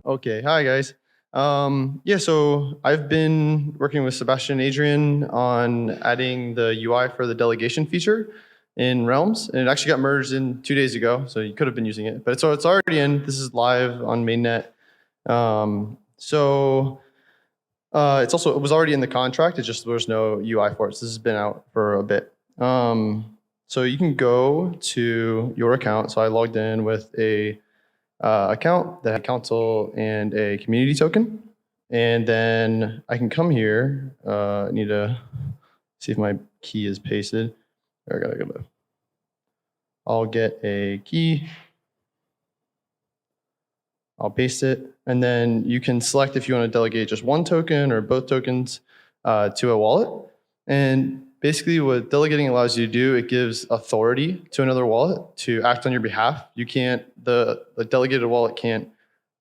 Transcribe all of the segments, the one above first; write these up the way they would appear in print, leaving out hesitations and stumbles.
Okay, hi guys. Yeah, so I've been working with Sebastian and Adrian on adding the UI for the delegation feature in Realms, and it actually got merged in 2 days ago, so you could have been using it. But it's already in. This is live on mainnet. It was already in the contract. It's just there was no UI for it. So this has been out for a bit. So you can go to your account. So I logged in with a account that had council and a community token. And then I can come here. I need to see if my key is pasted. I'll get a key. I'll paste it. And then you can select if you want to delegate just one token or both tokens to a wallet. And basically what delegating allows you to do, it gives authority to another wallet to act on your behalf. You can't, the delegated wallet can't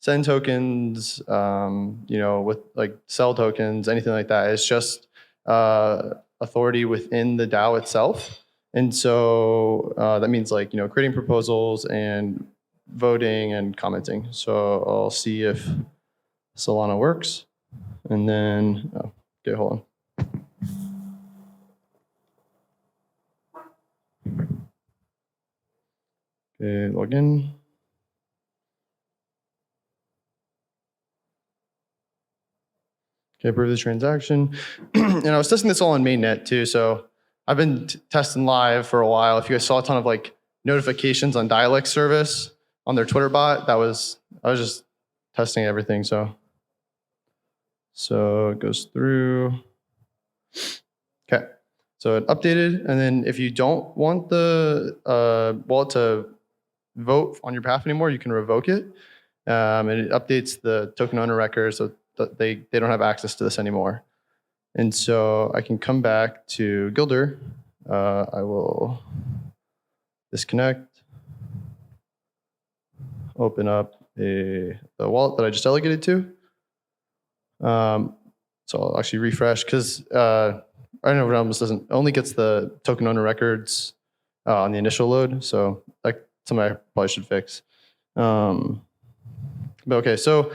send tokens, with like sell tokens, anything like that. It's just authority within the DAO itself. And so that means like, creating proposals and voting and commenting. So I'll see if Solana works. And then, okay, hold on. Okay, log in. Okay, approve the transaction. And I was testing this all on mainnet too. So I've been testing live for a while. If you guys saw a ton of like notifications on Dialect service on their Twitter bot, I was just testing everything. So it goes through. Okay, so it updated. And then if you don't want the wallet to vote on your behalf anymore, you can revoke it. And it updates the token owner record so that they don't have access to this anymore. And so I can come back to Gilder. I will disconnect, open up the wallet that I just delegated to. So I'll actually refresh because I know Realms only gets the token owner records on the initial load. So like something I probably should fix. But okay, so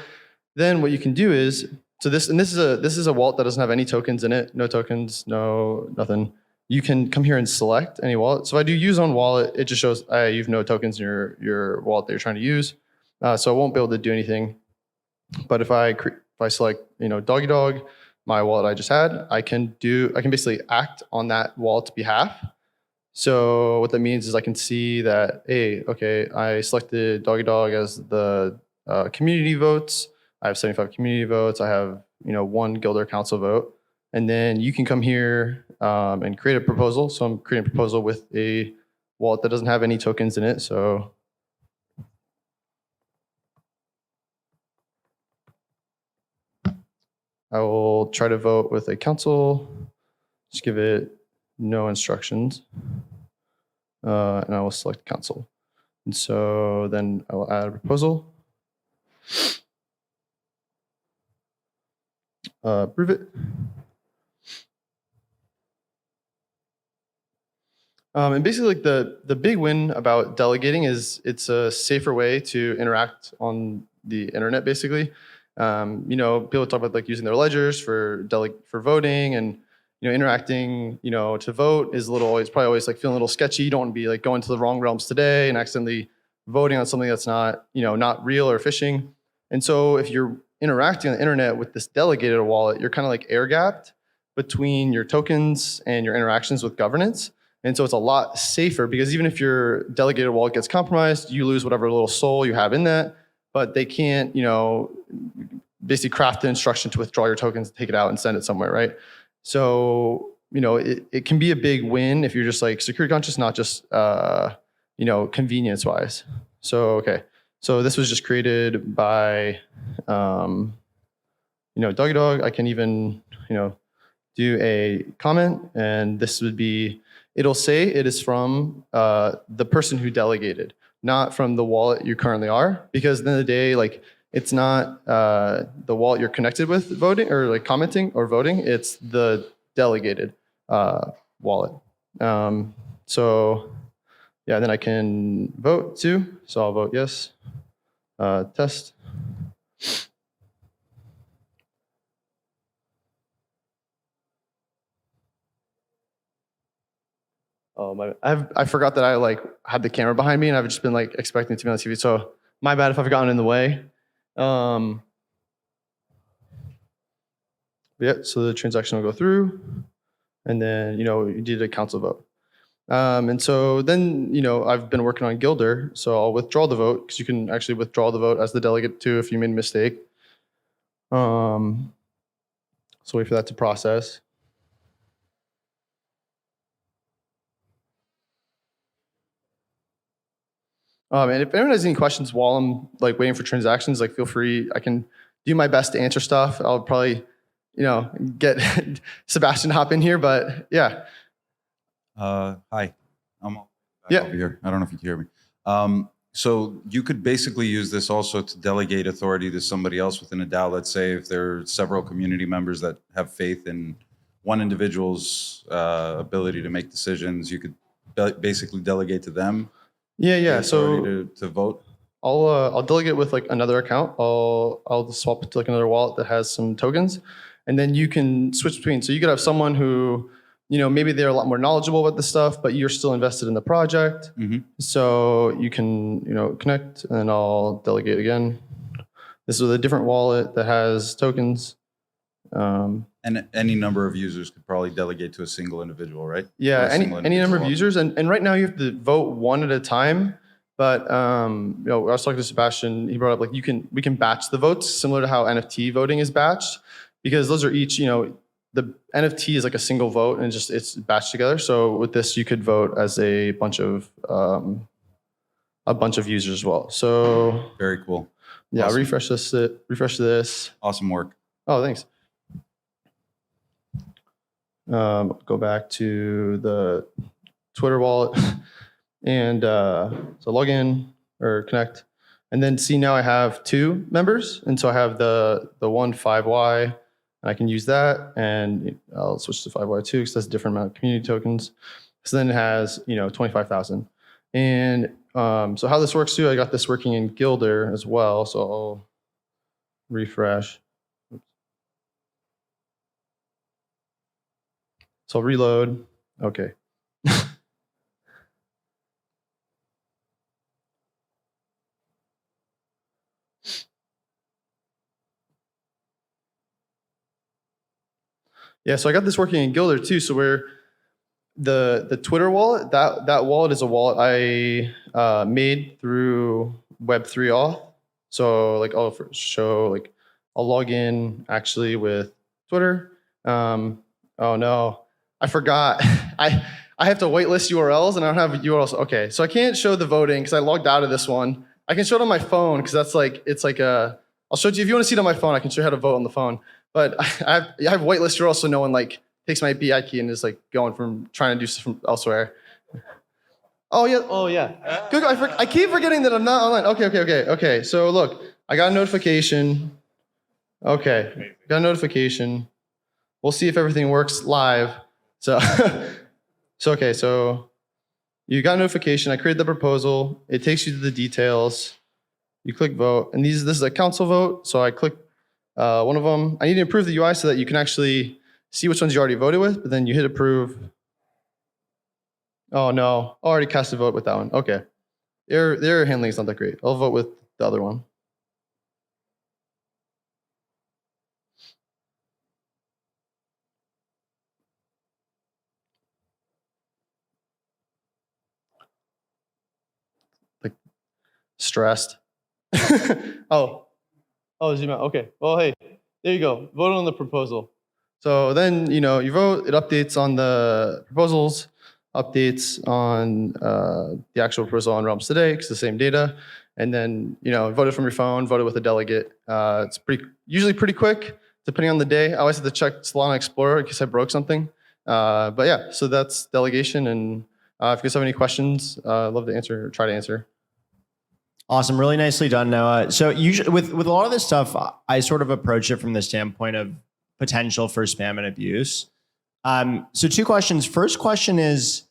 then what you can do is, this is a wallet that doesn't have any tokens in it, no tokens, no nothing. You can come here and select any wallet. So if I do use on wallet, it just shows you have no tokens in your wallet that you're trying to use. So I won't be able to do anything. But if I select Doggy Dog, my wallet I just had, I can basically act on that wallet's behalf. So what that means is I can see that, hey, okay, I selected Doggy Dog as the community votes. I have 75 community votes. I have 1 Gilder council vote. And then you can come here and create a proposal. So I'm creating a proposal with a wallet that doesn't have any tokens in it. So I will try to vote with a council. Just give it no instructions. And I will select council. And so then I will add a proposal. Approve it. And basically, like the big win about delegating is it's a safer way to interact on the internet. Basically, people talk about like using their ledgers for voting, and interacting. To vote is probably always like feeling a little sketchy. You don't want to be like going to the wrong realms today and accidentally voting on something that's not not real or phishing. And so if you're interacting on the internet with this delegated wallet, you're kind of like air gapped between your tokens and your interactions with governance. And so it's a lot safer because even if your delegated wallet gets compromised, you lose whatever little soul you have in that, but they can't, basically craft the instruction to withdraw your tokens, take it out and send it somewhere, right? So, it can be a big win if you're just like security conscious, not just, convenience wise. So, okay. So this was just created by, Doggy Dog. I can even, do a comment, and this would be, it'll say it is from the person who delegated, not from the wallet you currently are, because at the end of the day, like it's not the wallet you're connected with voting or like commenting or voting, it's the delegated wallet. So yeah, then I can vote too. So I'll vote yes. Test. Oh my! I forgot that I like had the camera behind me, and I've just been like expecting to be on TV. So my bad if I've gotten in the way. Yeah. So the transaction will go through, and then you did a council vote. And so then I've been working on Gilder, so I'll withdraw the vote because you can actually withdraw the vote as the delegate too if you made a mistake. So wait for that to process. And if anyone has any questions while I'm like waiting for transactions, like feel free. I can do my best to answer stuff. I'll probably, get Sebastian to hop in here, but yeah. Hi, I'm yeah. over here. I don't know if you can hear me. So you could basically use this also to delegate authority to somebody else within a DAO. Let's say if there are several community members that have faith in one individual's ability to make decisions, you could basically delegate to them. Yeah. So to vote. I'll delegate with like another account. I'll swap it to like another wallet that has some tokens, and then you can switch between. So you could have someone who, maybe they're a lot more knowledgeable about this stuff, but you're still invested in the project. Mm-hmm. So you can, connect, and I'll delegate again. This is a different wallet that has tokens. And any number of users could probably delegate to a single individual, right? Yeah, any number of users. And right now you have to vote one at a time. But I was talking to Sebastian. He brought up like we can batch the votes similar to how NFT voting is batched, because those are each the NFT is like a single vote and it's batched together. So with this you could vote as a bunch of users as well. So very cool. Yeah, awesome. refresh this. Awesome work. Oh, thanks. Go back to the Twitter wallet and so log in or connect, and then see now I have 2 members, and so I have the one 5Y, and I can use that, and I'll switch to 5Y too because that's a different amount of community tokens. So then it has 25,000, and so how this works too, I got this working in Gilder as well, so I'll refresh. So I'll reload. Okay. Yeah, so I got this working in Gilder too. So where the Twitter wallet, that wallet is a wallet I made through Web3 auth. So like I'll show like I'll log in actually with Twitter. Oh no, I forgot. I have to whitelist URLs and I don't have URLs. Okay, so I can't show the voting because I logged out of this one. I can show it on my phone because that's like it's like a. I'll show it to you if you want to see it on my phone. I can show you how to vote on the phone. But I have whitelist URLs so no one like takes my API key and is like going from trying to do stuff from elsewhere. Oh yeah. Good. I keep forgetting that I'm not online. Okay. So look, I got a notification. Okay, got a notification. We'll see if everything works live. So, so you got a notification. I created the proposal. It takes you to the details. You click vote, and this is a council vote. So I click one of them. I need to improve the UI so that you can actually see which ones you already voted with, but then you hit approve. Oh no, I already cast a vote with that one. Okay, their handling is not that great. I'll vote with the other one. Like stressed. Oh, zoom out. Okay. Well, hey, there you go. Vote on the proposal. So then, you vote, it updates on the proposals, updates on the actual proposal on Realms today, because it's the same data. And then, voted from your phone, voted with a delegate. It's usually pretty quick, depending on the day. I always have to check Solana Explorer in case I broke something. But yeah, so that's delegation. And if you guys have any questions, I'd love to answer or try to answer. Awesome. Really nicely done, Noah. So usually with a lot of this stuff, I sort of approach it from the standpoint of potential for spam and abuse. So 2 questions. First question is,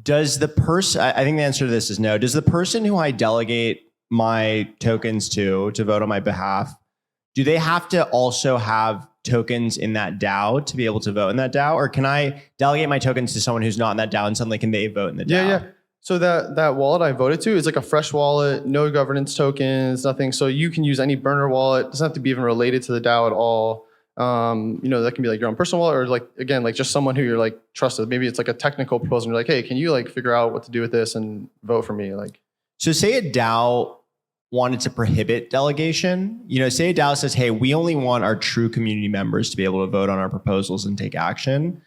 does the person, I think the answer to this is no, does the person who I delegate my tokens to vote on my behalf, do they have to also have tokens in that DAO to be able to vote in that DAO? Or can I delegate my tokens to someone who's not in that DAO and suddenly can they vote in the DAO? Yeah. So that wallet I voted to is like a fresh wallet, no governance tokens, nothing. So you can use any burner wallet. It doesn't have to be even related to the DAO at all. That can be like your own personal wallet, or like, again, like just someone who you're like trusted. Maybe it's like a technical proposal and you're like, hey, can you like figure out what to do with this and vote for me? Like, so say a DAO wanted to prohibit delegation. Say a DAO says, hey, we only want our true community members to be able to vote on our proposals and take action.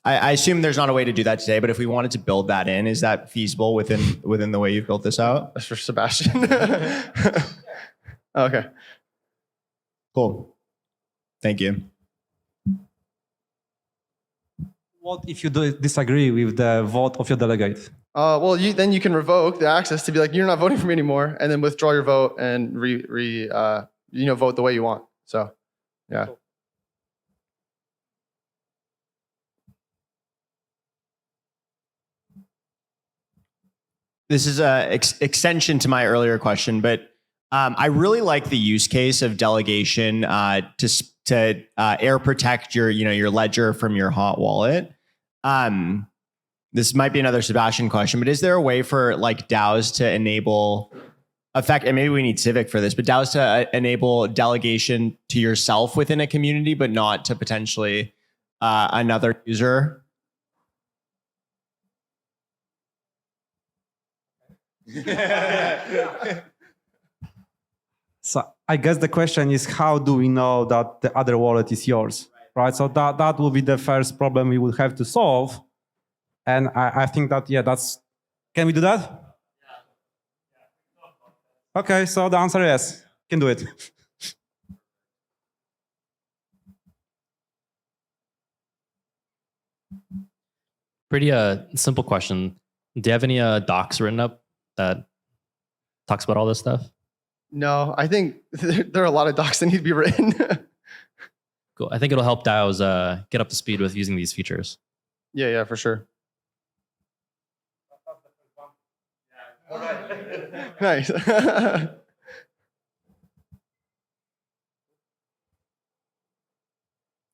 I assume there's not a way to do that today, but if we wanted to build that in, is that feasible within the way you've built this out? that's for Sebastian. Okay. Cool. Thank you. What if you disagree with the vote of your delegate? Well, then you can revoke the access to be like, you're not voting for me anymore, and then withdraw your vote and vote the way you want. So, yeah. Cool. This is an extension to my earlier question, but I really like the use case of delegation to air protect your ledger from your hot wallet. This might be another Sebastian question, but is there a way for like DAOs to enable and maybe we need Civic for this, but DAOs to enable delegation to yourself within a community, but not to potentially another user? So I guess the question is, how do we know that the other wallet is yours, right? So that will be the first problem we would have to solve. And I think that, can we do that? Okay, so the answer is yes, can do it. Pretty simple question. Do you have any docs written up that talks about all this stuff? No, I think there are a lot of docs that need to be written. Cool. I think it'll help DAOs get up to speed with using these features. Yeah, for sure. Nice.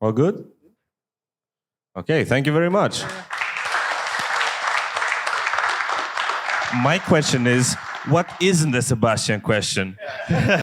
All good? Okay, thank you very much. My question is, what isn't the Sebastian question?